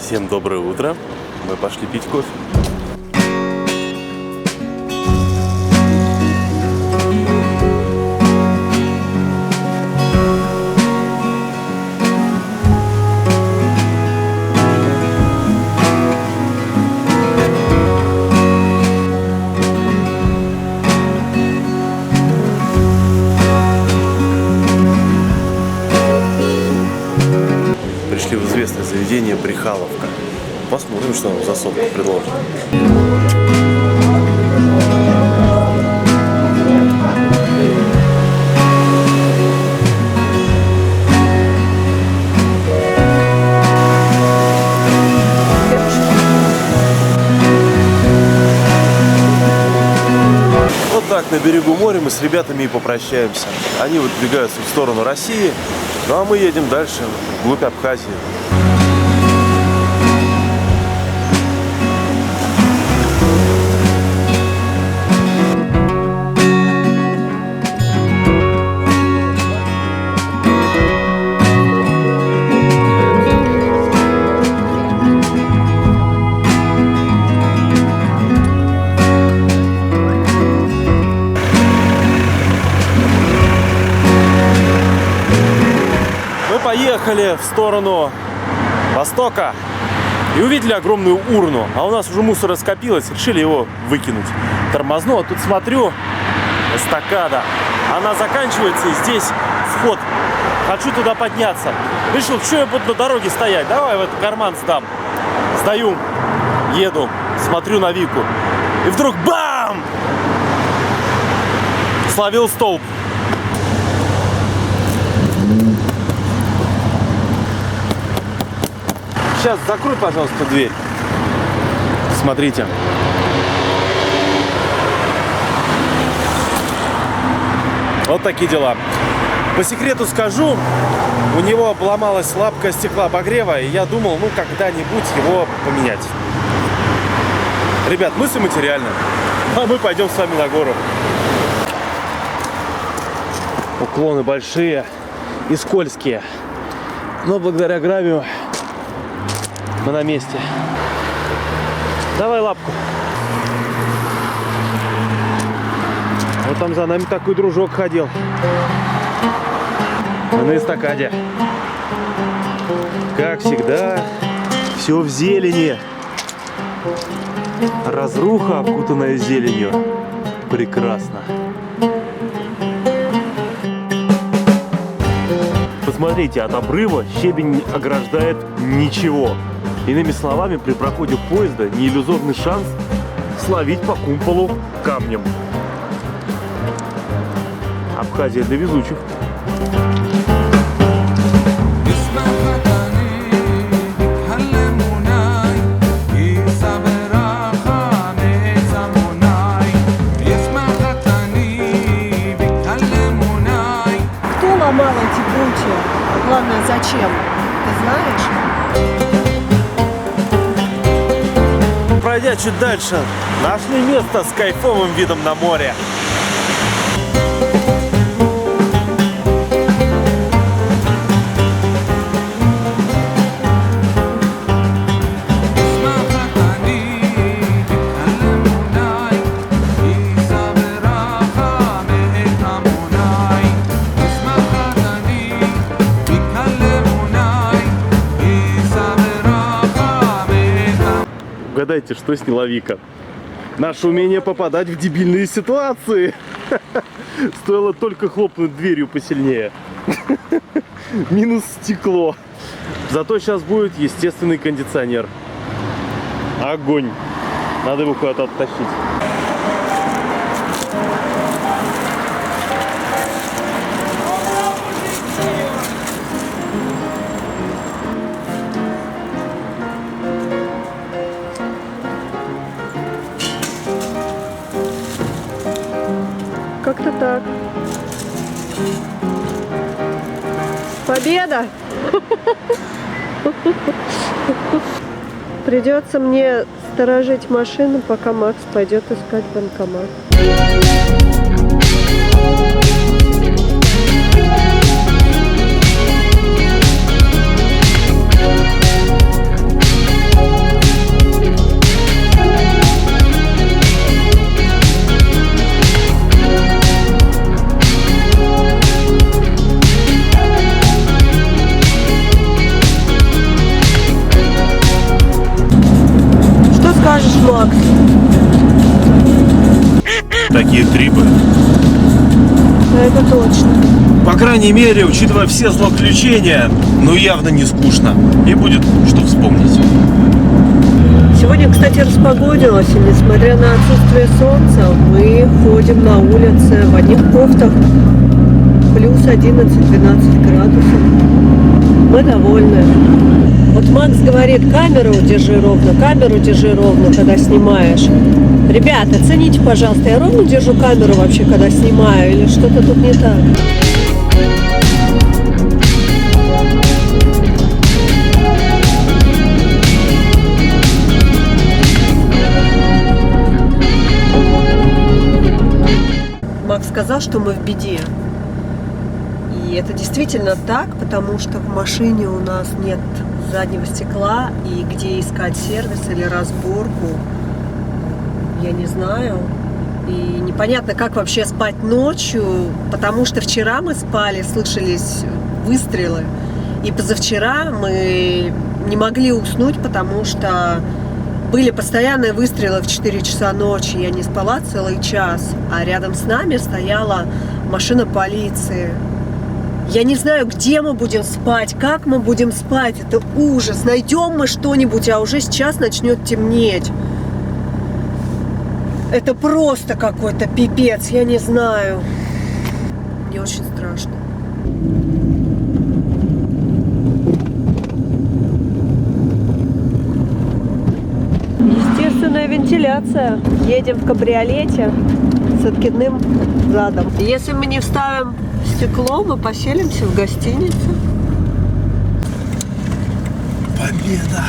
Всем доброе утро. Мы пошли пить кофе. Пришли в известное заведение Брехаловка. Посмотрим, что нам за сотку предложат. Вот так на берегу моря мы с ребятами и попрощаемся. Они выдвигаются в сторону России, ну а мы едем дальше, вглубь Абхазии. Поехали в сторону востока и увидели огромную урну, а у нас уже мусора скопилось, решили его выкинуть. Тормозну, а тут смотрю, эстакада, она заканчивается, и здесь вход. Хочу туда подняться. Решил, что я буду на дороге стоять, давай в этот карман сдам. Сдаю, еду, смотрю на Вику, и вдруг бам! Словил столб. Сейчас закрой, пожалуйста, дверь. Смотрите. Вот такие дела. По секрету скажу, у него обломалась лапка стеклообогрева, и я думал, ну, когда-нибудь его поменять. Ребят, мысли материальны. А мы пойдем с вами на гору. Уклоны большие и скользкие. Но благодаря гравию мы на месте. Давай лапку. Вот там за нами такой дружок ходил. Мы на эстакаде. Как всегда, все в зелени. Разруха, окутанная зеленью. Прекрасно. Посмотрите, от обрыва щебень не ограждает ничего. Иными словами, при проходе поезда не иллюзорный шанс словить по кумполу камнем. Абхазия для везучих. Кто ломал эти прутья? А главное, зачем? Ты знаешь? Пройдя чуть дальше, нашли место с кайфовым видом на море. Угадайте, что сняла Вика? Наше умение попадать в дебильные ситуации. Стоило только хлопнуть дверью посильнее. Минус стекло. Зато сейчас будет естественный кондиционер. Огонь. Надо его куда-то оттащить. Как-то так. Победа! Придется мне сторожить машину, пока Макс пойдет искать банкомат. такие трипы. Это точно. По крайней мере, учитывая все злоключения, ну явно не скучно. И будет что вспомнить. Сегодня, кстати, распогодилось, и несмотря на отсутствие солнца, мы ходим на улице в одних кофтах, плюс 11-12 градусов. Мы довольны. Вот Макс говорит, камеру держи ровно, когда снимаешь. Ребята, оцените, пожалуйста, я ровно держу камеру вообще, когда снимаю, или что-то тут не так? Макс сказал, что мы в беде. И это действительно так, потому что в машине у нас нет заднего стекла, и где искать сервис или разборку, я не знаю. И непонятно, как вообще спать ночью, потому что вчера мы спали, слышались выстрелы, и позавчера мы не могли уснуть, потому что были постоянные выстрелы в 4 часа ночи. Я не спала целый час, а рядом с нами стояла машина полиции. Я не знаю, где мы будем спать, как мы будем спать. Это ужас. Найдем мы что-нибудь, а уже сейчас начнет темнеть. Это просто какой-то пипец, я не знаю. Мне очень страшно. Естественная вентиляция. Едем в кабриолете с откидным задом. Если мы не вставим стекло, мы поселимся в гостинице. Победа!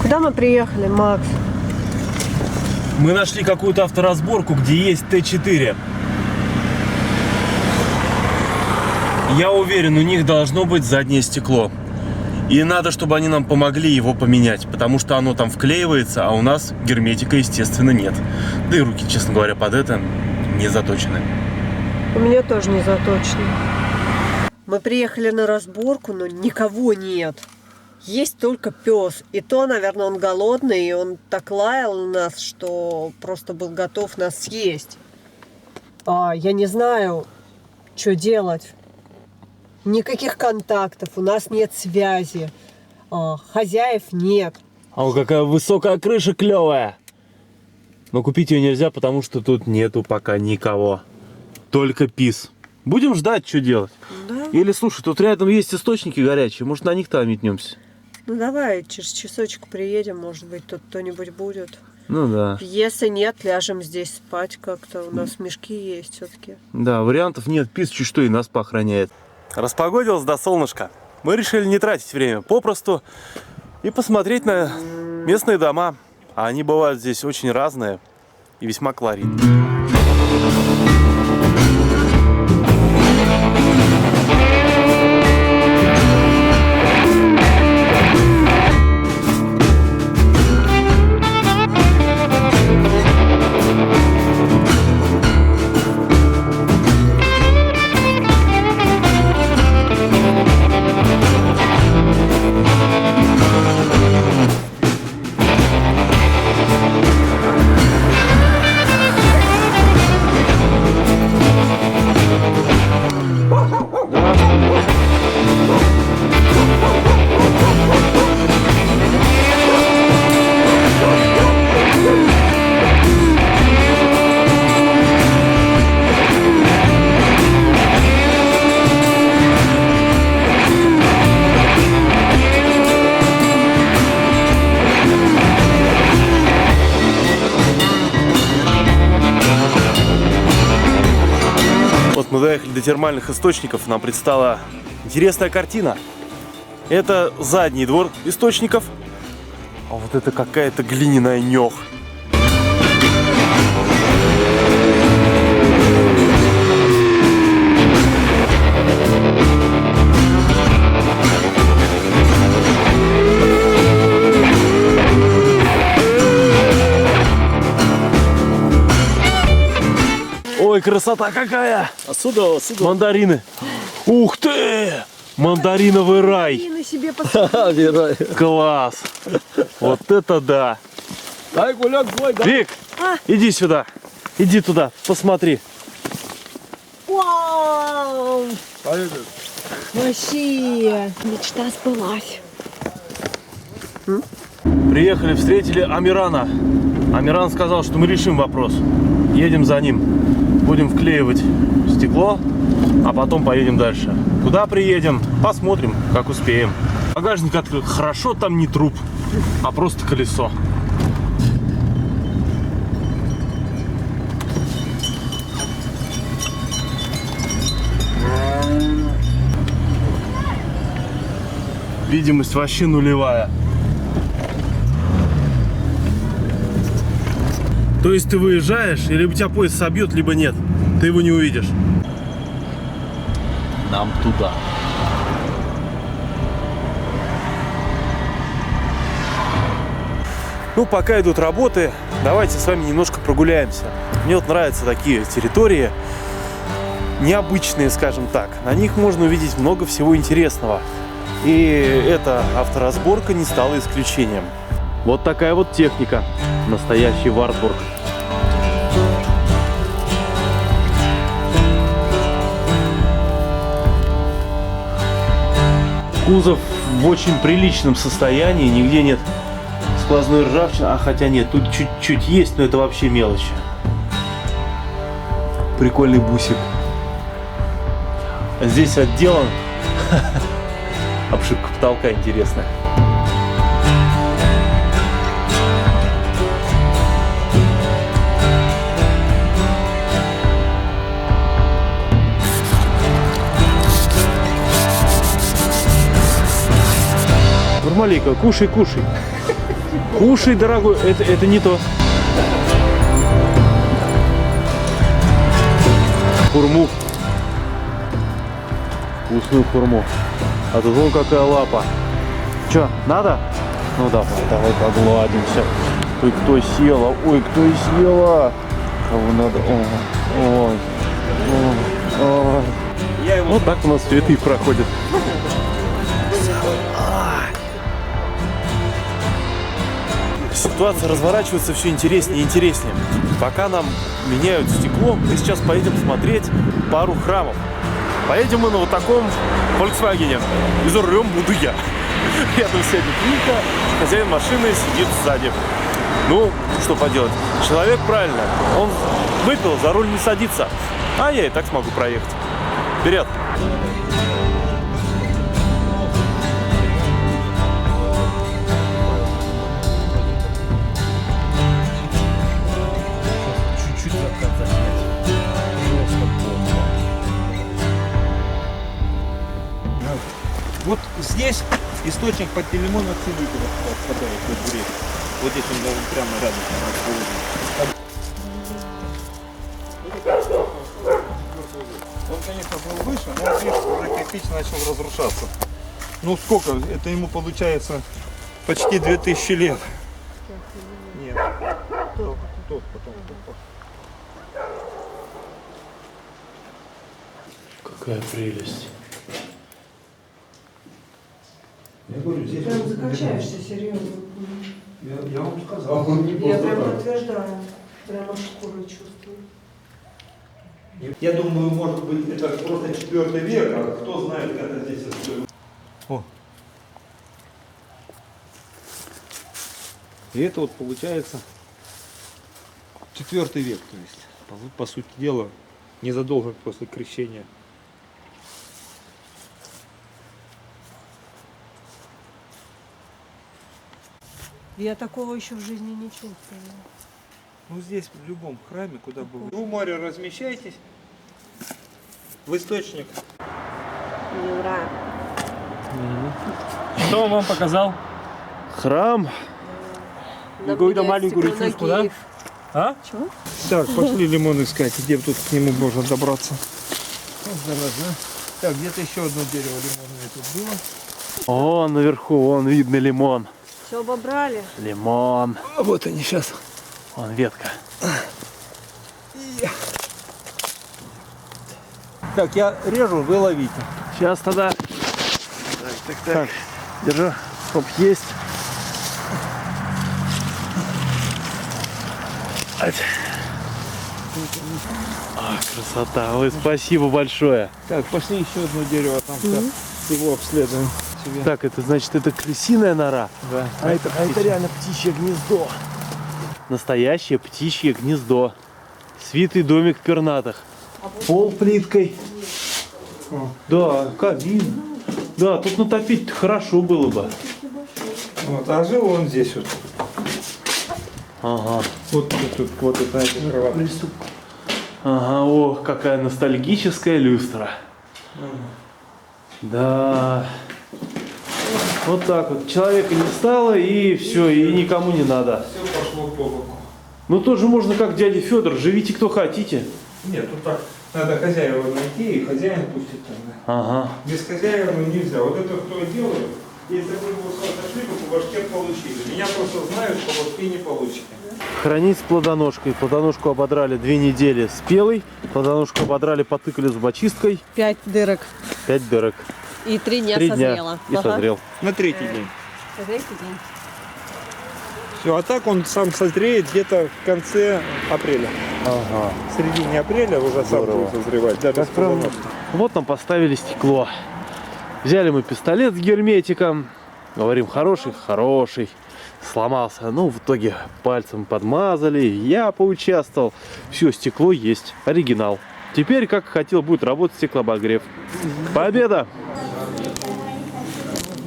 Куда мы приехали, Макс? Мы нашли какую-то авторазборку, где есть Т4. Я уверен, у них должно быть заднее стекло. И надо, чтобы они нам помогли его поменять, потому что оно там вклеивается, а у нас герметика, естественно, нет. Да и руки, честно говоря, под это не заточены. У меня тоже не заточено. Мы приехали на разборку, но никого нет. Есть только пес. И то, наверное, он голодный, и он так лаял на нас, что просто был готов нас съесть. Я не знаю, что делать. Никаких контактов, у нас нет связи. Хозяев нет. А какая высокая крыша клевая. Но купить ее нельзя, потому что тут нету пока никого. Только пис. Будем ждать, что делать. Да. Или, слушай, тут рядом есть источники горячие. Может, на них-то метнемся. Ну, давай, через часочек приедем, может быть, тут кто-нибудь будет. Ну, да. Если нет, ляжем здесь спать как-то. У нас мешки есть все-таки. Да, вариантов нет. Пис чуть что и нас поохраняет. Распогодилось до солнышка. Мы решили не тратить время попросту и посмотреть на местные дома. А они бывают здесь очень разные и весьма колоритные. Мы доехали до термальных источников, нам предстала интересная картина. Это задний двор источников, а вот это какая-то глиняная нёх. Ой, красота какая! Отсюда. Мандарины. Ух ты! Мандариновый рай. И на себе посмотри. Класс. Вот это да. Дай гуляк свой, да? Вик, иди сюда. Иди туда, посмотри. Вау! Вообще, мечта сбылась. Приехали, встретили Амирана. Амиран сказал, что мы решим вопрос. Едем за ним. Будем вклеивать стекло, а потом поедем дальше. Куда приедем? Посмотрим, как успеем. Багажник открыт. Хорошо, там не труп, а просто колесо. Видимость вообще нулевая. То есть ты выезжаешь, и либо тебя поезд собьет, либо нет. Ты его не увидишь. Нам туда. Ну, пока идут работы, давайте с вами немножко прогуляемся. Мне вот нравятся такие территории, необычные, скажем так. На них можно увидеть много всего интересного. И эта авторазборка не стала исключением. Вот такая вот техника. Настоящий Вартбург. Кузов в очень приличном состоянии, нигде нет сквозной ржавчины, а хотя нет, тут чуть-чуть есть, но это вообще мелочь. Прикольный бусик. Здесь отделан обшивка потолка интересная. Нурмалейка, кушай, кушай. Кушай, дорогой, это не то. Хурму. Вкусную хурму. А тут вон какая лапа. Че, надо? Ну давай, давай погладимся. Ой, кто села? Ой, кто села? Кого надо? Ой, ой, ой. Вот так у нас цветы проходят. Ситуация разворачивается все интереснее и интереснее. Пока нам меняют стекло, мы сейчас поедем смотреть пару храмов. Поедем мы на вот таком Volkswagen. И за рулем буду я. Рядом сядет Ника, хозяин машины сидит сзади. Ну, что поделать. Человек правильно. Он выпил, за руль не садится. А я и так смогу проехать. Вперед! Вот здесь источник Пантелеймона Целителя впадает в эту реку. Вот здесь он должен прямо рядом расположен. Он, конечно, был выше, но вот видишь, уже кирпич начал разрушаться. Ну сколько? Это ему получается почти 2000 лет. Нет. Потом. Какая прелесть. Я говорю, здесь Прям закачаешься, серьезно. я вам сказал. Я прям подтверждаю. Прямо шкурой чувствую. Я думаю, может быть, это просто 4 век, а кто знает, как это здесь осталось. О. И это вот получается 4 век, то есть, по сути дела, незадолго после крещения. Я такого еще в жизни не чувствовала. Ну здесь, в любом храме, куда бы вы в море размещаетесь, в источник. Юра. Что он вам показал? Храм. Какую-то маленькую речушку, да? А? Чего? Так, пошли лимон искать, где тут к нему можно добраться. Осторожно. Так, где-то еще одно дерево лимонное тут было. Вон наверху, вон видно лимон. Все обобрали. Лимон. А вот они сейчас. Вон ветка. Так, я режу, вы ловите. Сейчас тогда. Так. Держу. Хоп, есть. Ать. Красота. Ой, спасибо большое. Так, пошли еще одно дерево, там его обследуем. Себе. Так, это значит, это крысиная нора. Да. А это реально птичье гнездо. Настоящее птичье гнездо. Свитый домик пернатых. Пол плиткой. Да, камин. Да, тут натопить хорошо было бы. Вот, а жил он здесь вот. Ага. Вот тут, вот это кровать. Ага, о, какая ностальгическая люстра. Да. Вот так вот. Человека не стало, и все, и никому не надо. Все пошло по боку. Ну тоже можно как дядя Федор, живите кто хотите. Нет, тут так. Надо хозяева найти, и хозяин пустит тогда. Ага. Без хозяина нельзя. Вот это кто делает, если вы бы отошли, то по башке получили. Меня просто знают, по башке не получите. Хранить с плодоножкой. Плодоножку ободрали 2 недели спелой. Плодоножку ободрали, потыкали зубочисткой. 5 дырок. 5 дырок. И 3 дня 3 созрела. дня и созрел. На третий день. На третий день. Все, а так он сам созреет где-то в конце апреля. Ага. В середине апреля уже сам Здорово. будет созревать. Да, без правильно. плодоножки. Вот нам поставили стекло. Взяли мы пистолет с герметиком. Говорим, хороший, хороший. Сломался. Ну, в итоге пальцем подмазали. Я поучаствовал. Все, стекло есть. Оригинал. Теперь, как хотел, будет работать стеклообогрев. Победа!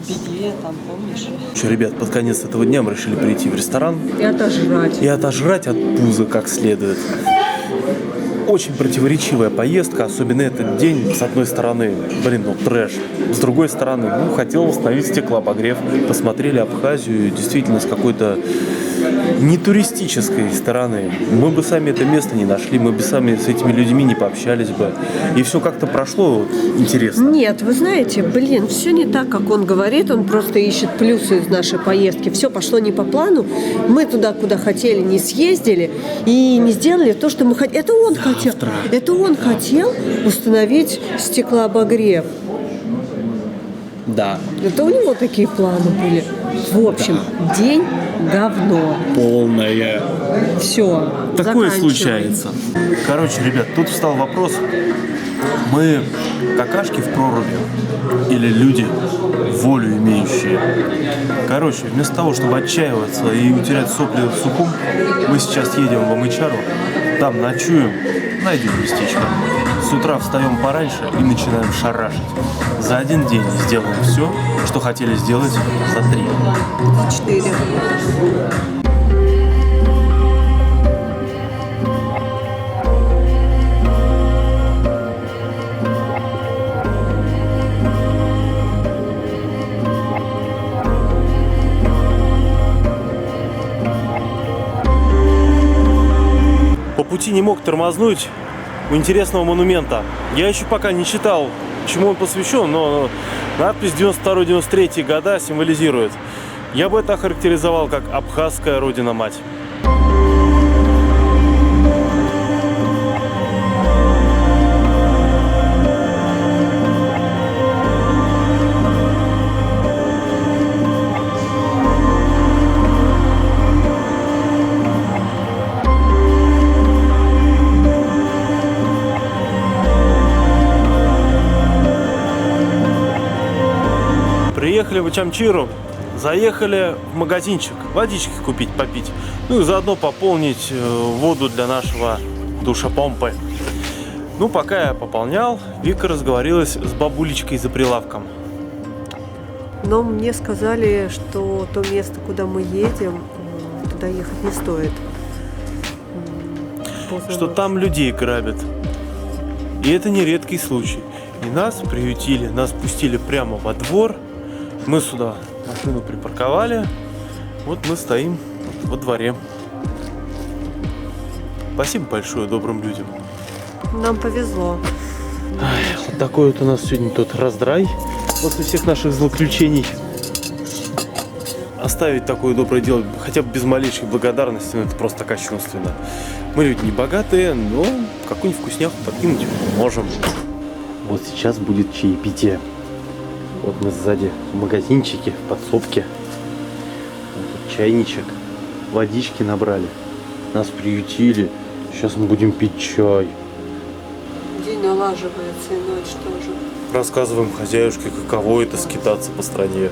Беде, там, помнишь? Что, ребят, под конец этого дня мы решили прийти в ресторан И отожрать. и отожрать от пуза как следует. Очень противоречивая поездка, особенно этот день. С одной стороны, ну трэш. С другой стороны, хотел восстановить стеклообогрев. Посмотрели Абхазию действительно с какой-то не туристической стороны. Мы бы сами это место не нашли, мы бы сами с этими людьми не пообщались бы. И все как-то прошло интересно. Нет, вы знаете, все не так, как он говорит. Он просто ищет плюсы из нашей поездки. Все пошло не по плану. Мы туда, куда хотели, не съездили и не сделали то, что мы хотели. Это он хотел. Это он хотел установить стеклообогрев. Да. Это у него такие планы были. В общем, день говно. Полное. Все. Такое случается. Короче, ребят, тут встал вопрос. Мы какашки в проруби или люди, волю имеющие? Короче, вместо того, чтобы отчаиваться и утерять сопли в сухом, мы сейчас едем в Амычару, там ночуем, найдем местечко. С утра встаем пораньше и начинаем шарашить. За один день сделаем все, что хотели сделать за 3. 4. По пути не мог тормознуть у интересного монумента. Я еще пока не читал, чему он посвящен, но надпись 92-93 года символизирует. Я бы это охарактеризовал как абхазская родина-мать. Приехали в Ачамчиру, заехали в магазинчик, водички купить, попить, ну и заодно пополнить воду для нашего душепомпы. Ну, пока я пополнял, Вика разговорилась с бабулечкой за прилавком. Но мне сказали, что то место, куда мы едем, туда ехать не стоит. Что там людей грабят. И это не редкий случай. И нас приютили, нас пустили прямо во двор. Мы сюда машину припарковали. Вот мы стоим во дворе. Спасибо большое добрым людям. Нам повезло. Вот такой вот у нас сегодня тут раздрай после всех наших злоключений. Оставить такое доброе дело хотя бы без малейшей благодарности, ну это просто кощунственно. Мы люди не богатые, но какую-нибудь вкусняху подкинуть можем. Вот сейчас будет чаепитие. Вот мы сзади в магазинчике, в подсобке. Вот тут чайничек. Водички набрали. Нас приютили. Сейчас мы будем пить чай. День налаживается, и ночь тоже. Рассказываем хозяюшке, каково это скитаться по стране.